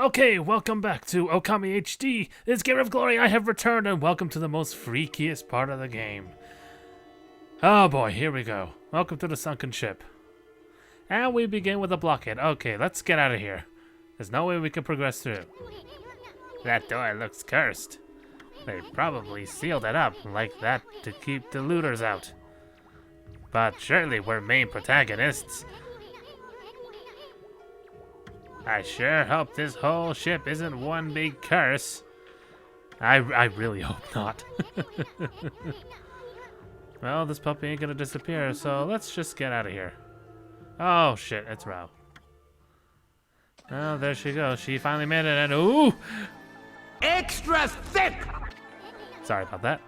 Okay, welcome back to Okami HD. This Game of Glory, I have returned, and welcome to the most freakiest part of the game. Oh boy, here we go. Welcome to the sunken ship. And we begin with a blockade. Okay, let's get out of here. There's no way we can progress through. That door looks cursed. They probably sealed it up like that to keep the looters out. But surely we're main protagonists. I sure hope this whole ship isn't one big curse. I really hope not. Well, this puppy ain't gonna disappear, so let's just get out of here. Oh shit, it's Rao. Oh, there she goes. She finally made it, and ooh! Extra thick! Sorry about that.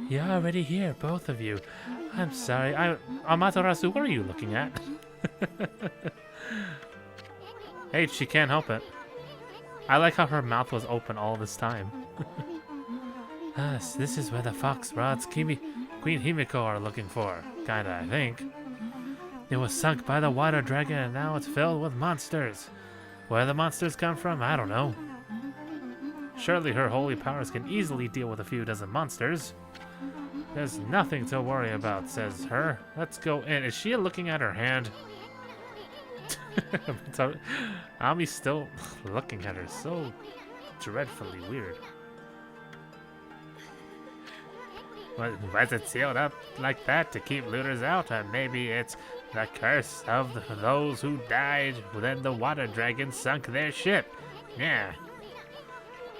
You're already here, both of you. I'm sorry. Amaterasu, what are you looking at? Hey, she can't help it. I like how her mouth was open all this time. Yes, this is where the fox rods Queen Himiko are looking for. Kinda, I think. It was sunk by the water dragon and now it's filled with monsters. Where the monsters come from, I don't know. Surely her holy powers can easily deal with a few dozen monsters. There's nothing to worry about, says her. Let's go in. Is she looking at her hand? Ami's still looking at her. So dreadfully weird. Was it sealed up like that to keep looters out? Or maybe it's the curse of those who died when the water dragon sunk their ship. Yeah.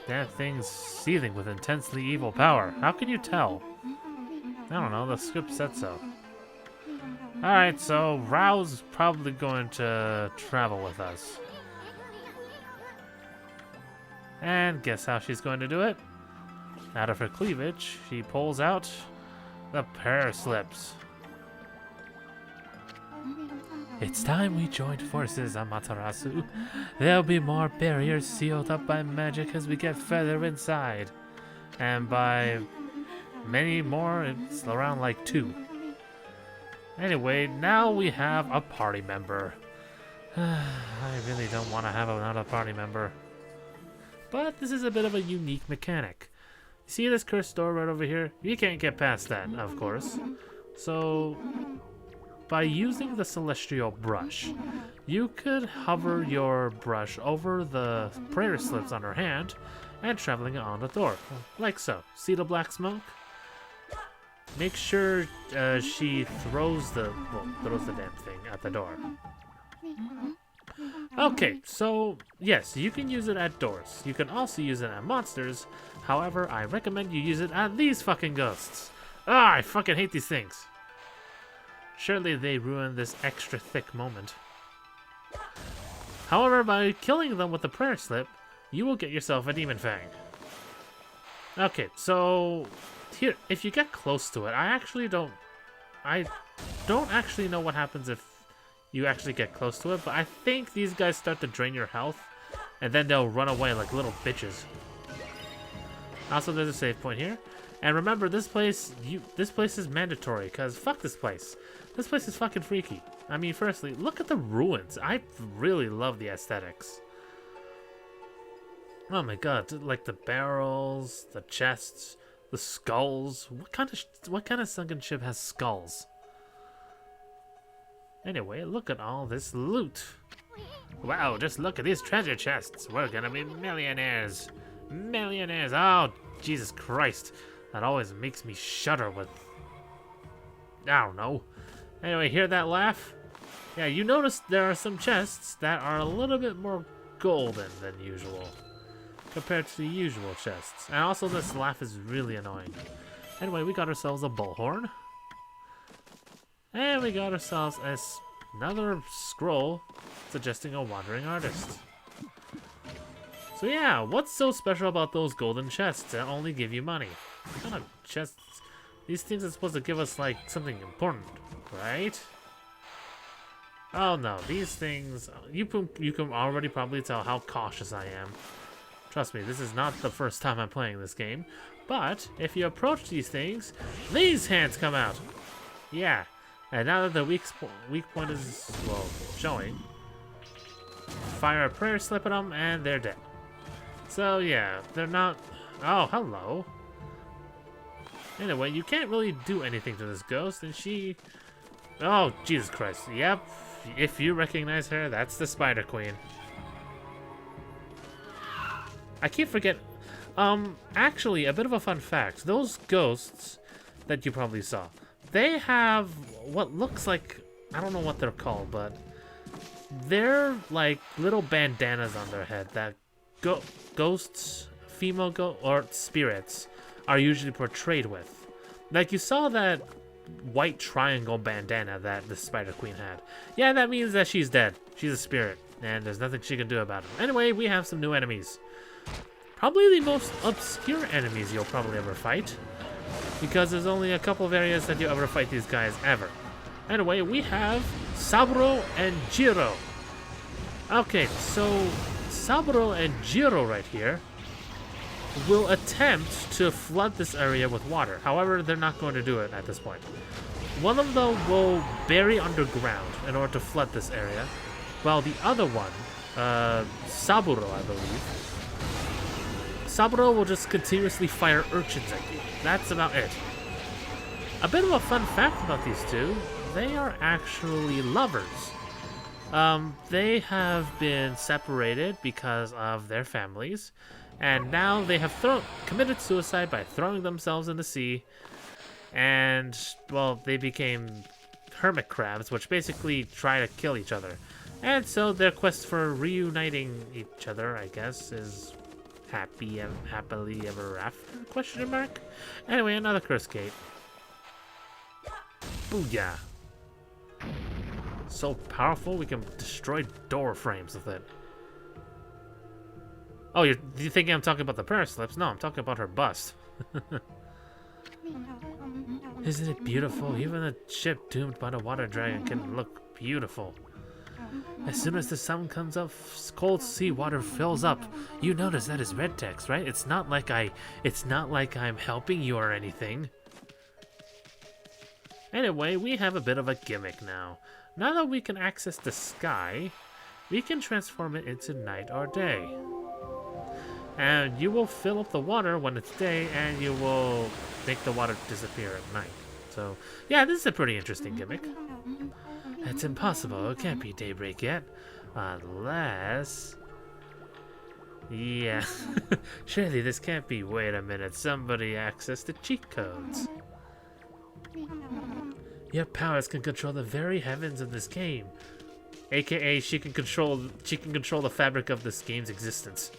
That thing's seething with intensely evil power. How can you tell? I don't know, the script said so. Alright, so Rao's probably going to travel with us. And guess how she's going to do it? Out of her cleavage, she pulls out the prayer slips. It's time we joined forces, Amaterasu. There'll be more barriers sealed up by magic as we get further inside. And by many more, it's around like 2. Anyway, now we have a party member. I really don't want to have another party member. But this is a bit of a unique mechanic. See this cursed door right over here? You can't get past that, of course. So, by using the celestial brush, you could hover your brush over the prayer slips on her hand and traveling it on the door, like so. See the black smoke? Make sure she throws the damn thing at the door. Okay, so yes, you can use it at doors. You can also use it at monsters. However, I recommend you use it at these fucking ghosts. Ah, I fucking hate these things. Surely they ruined this extra thick moment. However, by killing them with the prayer slip, you will get yourself a demon fang. Okay, so here, if you get close to it, I don't actually know what happens if you actually get close to it, but I think these guys start to drain your health, and then they'll run away like little bitches. Also, there's a save point here, and remember, this place is mandatory, cause fuck this place. This place is fucking freaky. I mean, firstly, look at the ruins. I really love the aesthetics. Oh my god, like the barrels, the chests, the skulls. What kind of sunken ship has skulls? Anyway, look at all this loot. Wow, just look at these treasure chests. We're gonna be millionaires. Millionaires. Oh, Jesus Christ. That always makes me shudder with... I don't know. Anyway, hear that laugh? Yeah, you notice there are some chests that are a little bit more golden than usual compared to the usual chests. And also this laugh is really annoying. Anyway, we got ourselves a bullhorn. And we got ourselves another scroll suggesting a wandering artist. So yeah, what's so special about those golden chests that only give you money? What kind of chests? These things are supposed to give us like something important, right? Oh no, these things, you can already probably tell how cautious I am. Trust me, this is not the first time I'm playing this game. But if you approach these things, these hands come out. Yeah. And now that the weak point is, well, showing, fire a prayer slip at them, and they're dead. So yeah, they're not... Oh, hello. Anyway, you can't really do anything to this ghost, and she... Oh, Jesus Christ. Yep, if you recognize her, that's the Spider Queen. I keep forgetting... actually, a bit of a fun fact. Those ghosts that you probably saw, they have what looks like... I don't know what they're called, but... they're like little bandanas on their head that ghosts, female or spirits are usually portrayed with. Like you saw that white triangle bandana that the Spider Queen had. Yeah, that means that she's dead. She's a spirit, and there's nothing she can do about it. Anyway, we have some new enemies. Probably the most obscure enemies you'll probably ever fight, because there's only a couple of areas that you ever fight these guys ever. Anyway, we have Saburo and Jiro. Okay, so Saburo and Jiro right here will attempt to flood this area with water. However, they're not going to do it at this point. One of them will bury underground in order to flood this area, while the other one, Saburo, I believe, Saburo will just continuously fire urchins at you. That's about it. A bit of a fun fact about these two, they are actually lovers. They have been separated because of their families, and now they have committed suicide by throwing themselves in the sea, and, well, they became hermit crabs, which basically try to kill each other. And so their quest for reuniting each other, I guess, is happily ever after, question mark? Anyway, another curse gate. Booyah. So powerful, we can destroy door frames with it. Oh, you thinking I'm talking about the paraslips? No, I'm talking about her bust. Isn't it beautiful? Even a ship doomed by the water dragon can look beautiful. As soon as the sun comes up, cold sea water fills up. You notice that is red text, right? It's not like I'm helping you or anything. Anyway, we have a bit of a gimmick now. Now that we can access the sky, we can transform it into night or day. And you will fill up the water when it's day, and you will make the water disappear at night. So, yeah, this is a pretty interesting gimmick. It's impossible. It can't be daybreak yet. Unless... Yeah. Surely this can't be. Wait a minute. Somebody accessed the cheat codes. Your powers can control the very heavens of this game. AKA, she can control the fabric of this game's existence.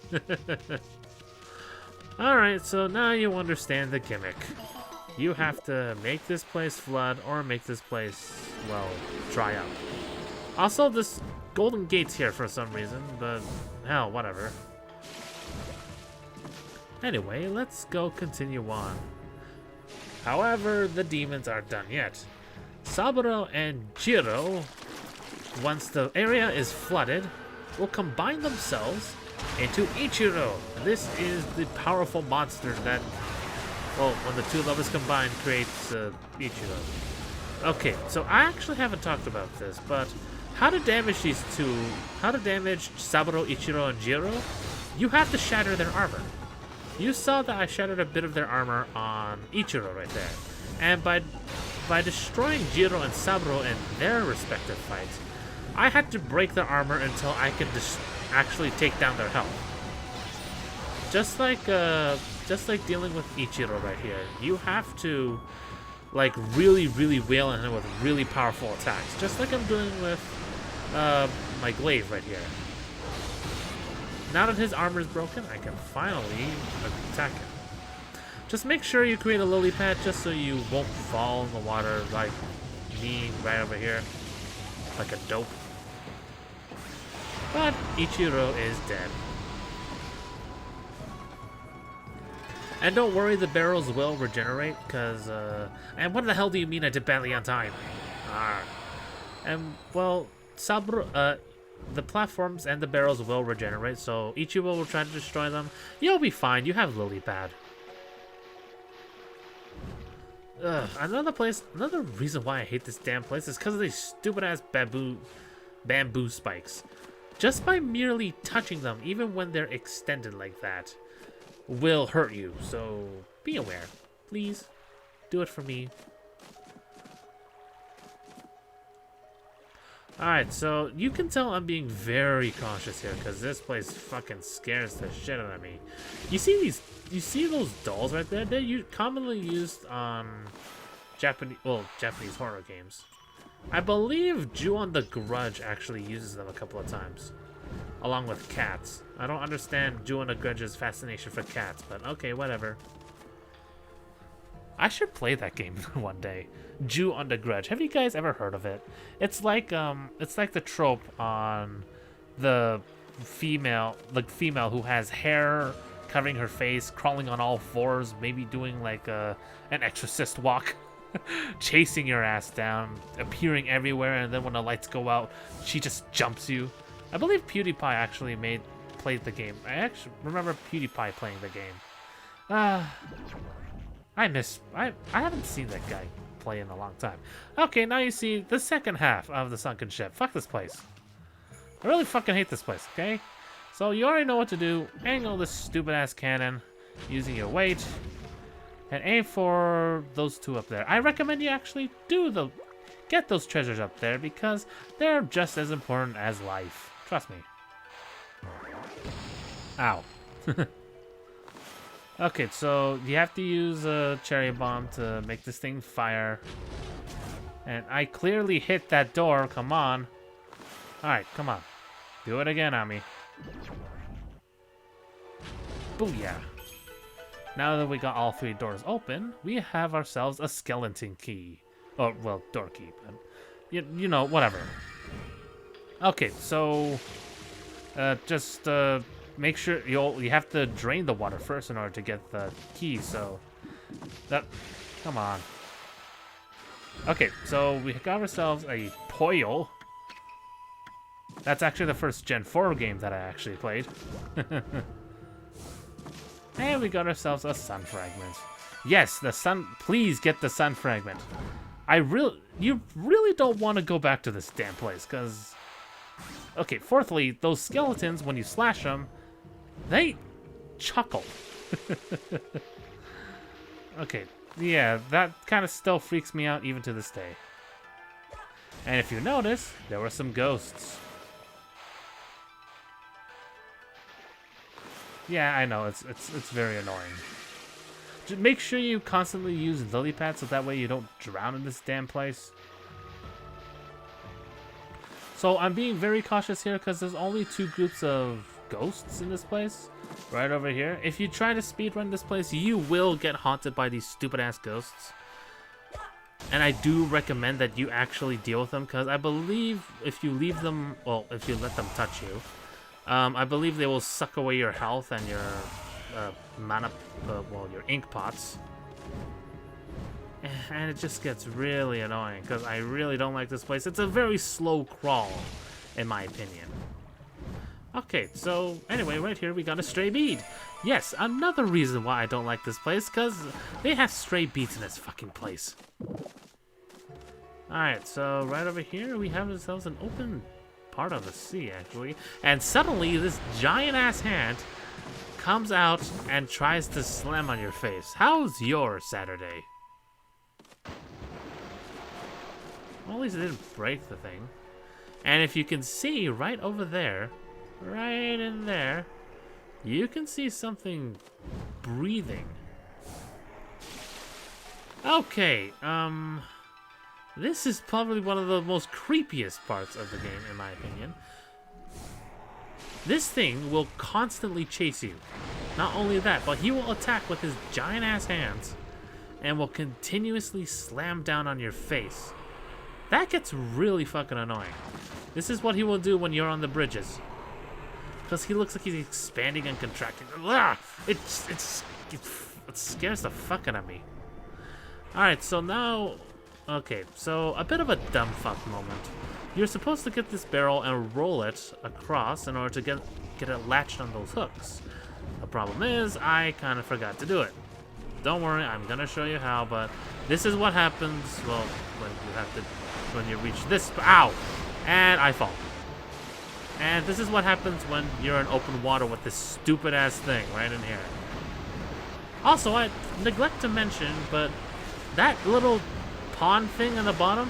Alright, so now you understand the gimmick. You have to make this place flood or make this place, well, dry up. Also, this golden gate's here for some reason, but hell, whatever. Anyway, let's go continue on. However, the demons aren't done yet. Saburo and Jiro, once the area is flooded, will combine themselves into Ichiro. This is the powerful monster that, well, when the two lovers combine, creates Ichiro. Okay, so I actually haven't talked about this, but how to damage these two, how to damage Saburo, Ichiro, and Jiro, you have to shatter their armor. You saw that I shattered a bit of their armor on Ichiro right there. And by destroying Jiro and Saburo in their respective fights, I had to break their armor until I could actually take down their health. Just like dealing with Ichiro right here, you have to like really wail on him with really powerful attacks, just like I'm doing with my glaive right here. Now that his armor is broken, I can finally attack him. Just make sure you create a lily pad just so you won't fall in the water like me right over here, like a dope. But Ichiro is dead. And don't worry, the barrels will regenerate, because, and what the hell do you mean I did badly on time? And, well, Saburo, the platforms and the barrels will regenerate, so Ichiro will try to destroy them. You'll be fine, you have lily pad. Another reason why I hate this damn place is because of these stupid-ass bamboo spikes. just by merely touching them, even when they're extended like that, will hurt you. So be aware. Please, do it for me. Alright, so you can tell I'm being very cautious here because this place fucking scares the shit out of me. You see those dolls right there? They're commonly used on Japanese horror games. I believe Ju-on the Grudge actually uses them a couple of times, along with cats. I don't understand Ju-on the Grudge's fascination for cats, but okay, whatever. I should play that game one day. Ju-on the Grudge. Have you guys ever heard of it? It's like the trope on the female who has hair covering her face, crawling on all fours, maybe doing like an exorcist walk. Chasing your ass down, appearing everywhere, and then when the lights go out, she just jumps you. I believe PewDiePie actually played the game. I actually remember PewDiePie playing the game. I haven't seen that guy play in a long time. Okay, now you see the second half of the sunken ship. Fuck this place. I really fucking hate this place, okay? So you already know what to do. Angle this stupid ass cannon using your weight. And aim for those two up there. I recommend you actually get those treasures up there because they're just as important as life. Trust me. Ow. Okay, so you have to use a cherry bomb to make this thing fire. And I clearly hit that door. Come on. Alright, come on. Do it again, Ami. Booyah. Now that we got all three doors open, we have ourselves a skeleton key. Oh, well, door key, but you know, whatever. Okay, so just make sure you have to drain the water first in order to get the key. So come on. Okay, so we got ourselves a Poyo. That's actually the first Gen 4 game that I actually played. And we got ourselves a sun fragment. Yes, the sun. Please get the sun fragment. You really don't want to go back to this damn place, cause. Okay. Fourthly, those skeletons, when you slash them, they chuckle. Okay. Yeah, that kind of still freaks me out even to this day. And if you notice, there were some ghosts. Yeah, I know, it's very annoying. Just make sure you constantly use lily pads so that way you don't drown in this damn place. So I'm being very cautious here because there's only 2 groups of ghosts in this place. Right over here. If you try to speedrun this place, you will get haunted by these stupid ass ghosts. And I do recommend that you actually deal with them because I believe if you leave them, well, if you let them touch you, I believe they will suck away your health and your mana, your ink pots. And it just gets really annoying because I really don't like this place. It's a very slow crawl, in my opinion. Okay, so anyway, right here we got a stray bead. Yes, another reason why I don't like this place, because they have stray beads in this fucking place. Alright, so right over here we have ourselves an open part of the sea, actually. And suddenly this giant-ass hand comes out and tries to slam on your face. How's your Saturday? Well, at least it didn't break the thing. And if you can see right over there, right in there, you can see something breathing. Okay, this is probably one of the most creepiest parts of the game, in my opinion. This thing will constantly chase you. Not only that, but he will attack with his giant-ass hands and will continuously slam down on your face. That gets really fucking annoying. This is what he will do when you're on the bridges. Because he looks like he's expanding and contracting. Ugh! It scares the fuck out of me. Alright, so now... Okay, so a bit of a dumb fuck moment. You're supposed to get this barrel and roll it across in order to get it latched on those hooks. The problem is, I kind of forgot to do it. Don't worry, I'm gonna show you how, but this is what happens, well, when you reach this... Ow! And I fall. And this is what happens when you're in open water with this stupid-ass thing right in here. Also, I neglect to mention, but that little pond thing on the bottom,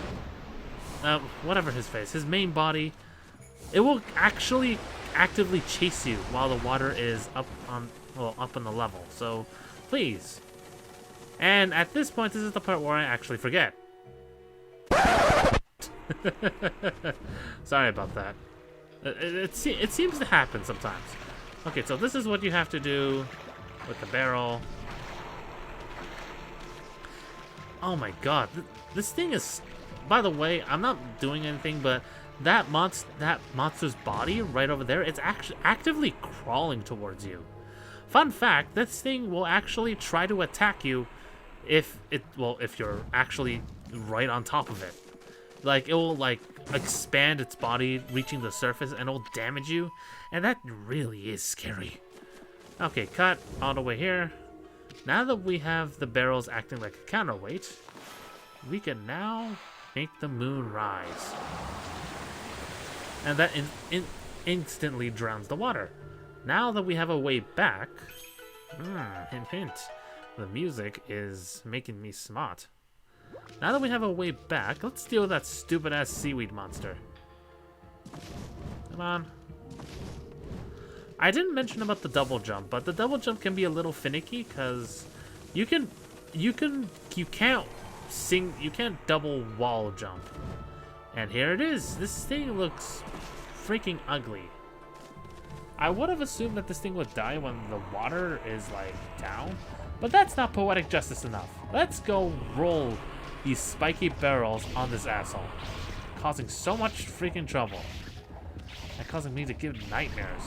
whatever his main body, it will actually actively chase you while the water is up on the level. So, please. And at this point, this is the part where I actually forget. Sorry about that. It seems to happen sometimes. Okay, so this is what you have to do with the barrel. Oh my god, this thing is... By the way, I'm not doing anything, but that monster's body right over there, it's actually actively crawling towards you. Fun fact, this thing will actually try to attack you if you're actually right on top of it. Like, it will, like, expand its body, reaching the surface, and it'll damage you. And that really is scary. Okay, cut all the way here. Now that we have the barrels acting like a counterweight, we can now make the moon rise. And that instantly drowns the water. Now that we have a way back... hint, hint. The music is making me smart. Now that we have a way back, let's deal with that stupid-ass seaweed monster. Come on. I didn't mention about the double jump, but the double jump can be a little finicky because you can't double wall jump. And here it is. This thing looks freaking ugly. I would have assumed that this thing would die when the water is like down, but that's not poetic justice enough. Let's go roll these spiky barrels on this asshole, causing so much freaking trouble and causing me to give nightmares.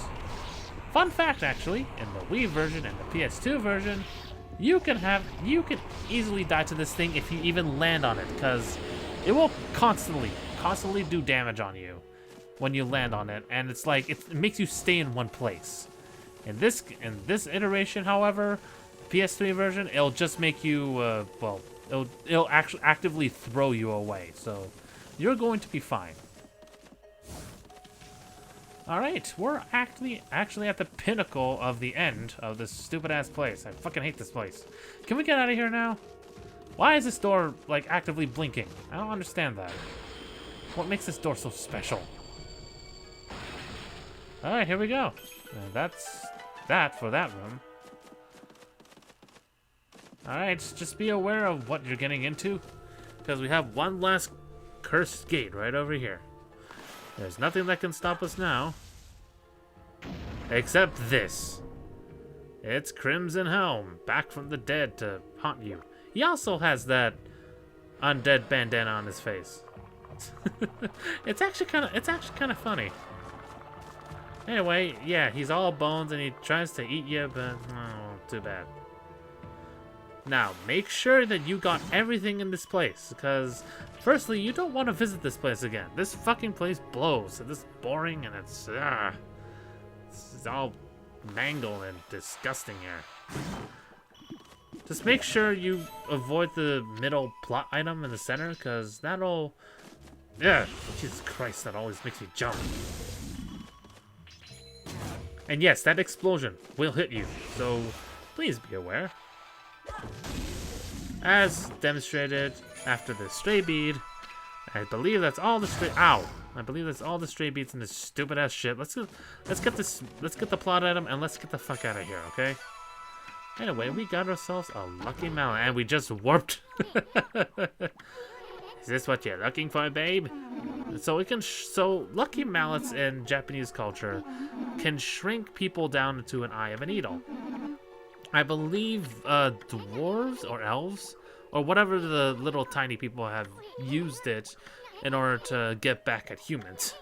Fun fact, actually, in the Wii version and the PS2 version, you can easily die to this thing if you even land on it, because it will constantly do damage on you when you land on it, and it's like it makes you stay in one place. In this iteration, however, PS3 version, it'll just make you it'll actually actively throw you away, so you're going to be fine. Alright, we're actually at the pinnacle of the end of this stupid-ass place. I fucking hate this place. Can we get out of here now? Why is this door, like, actively blinking? I don't understand that. What makes this door so special? Alright, here we go. And that's that for that room. Alright, just be aware of what you're getting into, because we have one last cursed gate right over here. There's nothing that can stop us now. Except this. It's Crimson Helm, back from the dead to haunt you. He also has that undead bandana on his face. It's actually kind of funny. Anyway, yeah, he's all bones and he tries to eat you, but oh, too bad. Now, make sure that you got everything in this place, because firstly, you don't want to visit this place again. This fucking place blows. It's boring and it's all mangled and disgusting here. Just make sure you avoid the middle plot item in the center, because that'll... Yeah, Jesus Christ, that always makes me jump. And yes, that explosion will hit you, so please be aware. As demonstrated after the stray bead, I believe that's all the stray... Ow! I believe that's all the stray beads in this stupid-ass shit. Let's get the plot item, and let's get the fuck out of here, okay? Anyway, we got ourselves a lucky mallet, and we just warped. Is this what you're looking for, babe? So lucky mallets in Japanese culture can shrink people down into an eye of a needle. I believe dwarves or elves or whatever the little tiny people have used it in order to get back at humans.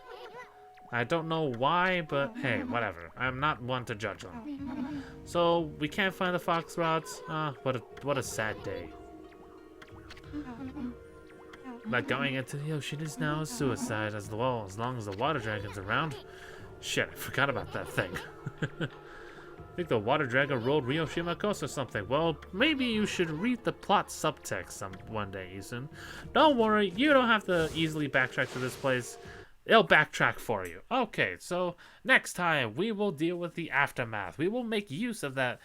I don't know why, but hey, whatever. I'm not one to judge them. So we can't find the fox rods. What a sad day. But going into the ocean is now a suicide as long as the water dragon's around. Shit, I forgot about that thing. I think the water dragon ruled Ryoshima Coast or something. Well, maybe you should read the plot subtext one day, Isun. Don't worry, you don't have to easily backtrack to this place. It'll backtrack for you. Okay, so next time we will deal with the aftermath. We will make use of that.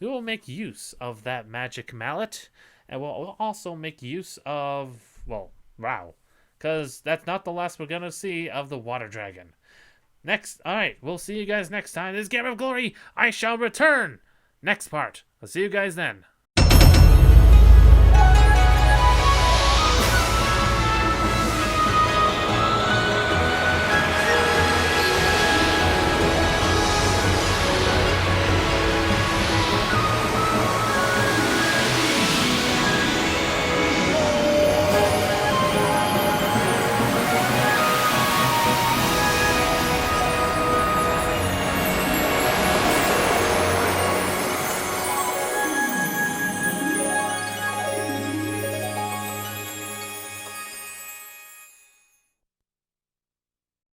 We will make use of that magic mallet, and we'll also make use of, well, wow, because that's not the last we're gonna see of the water dragon. Next, all right, we'll see you guys next time. This is Game of Glory. I shall return. Next part. I'll see you guys then.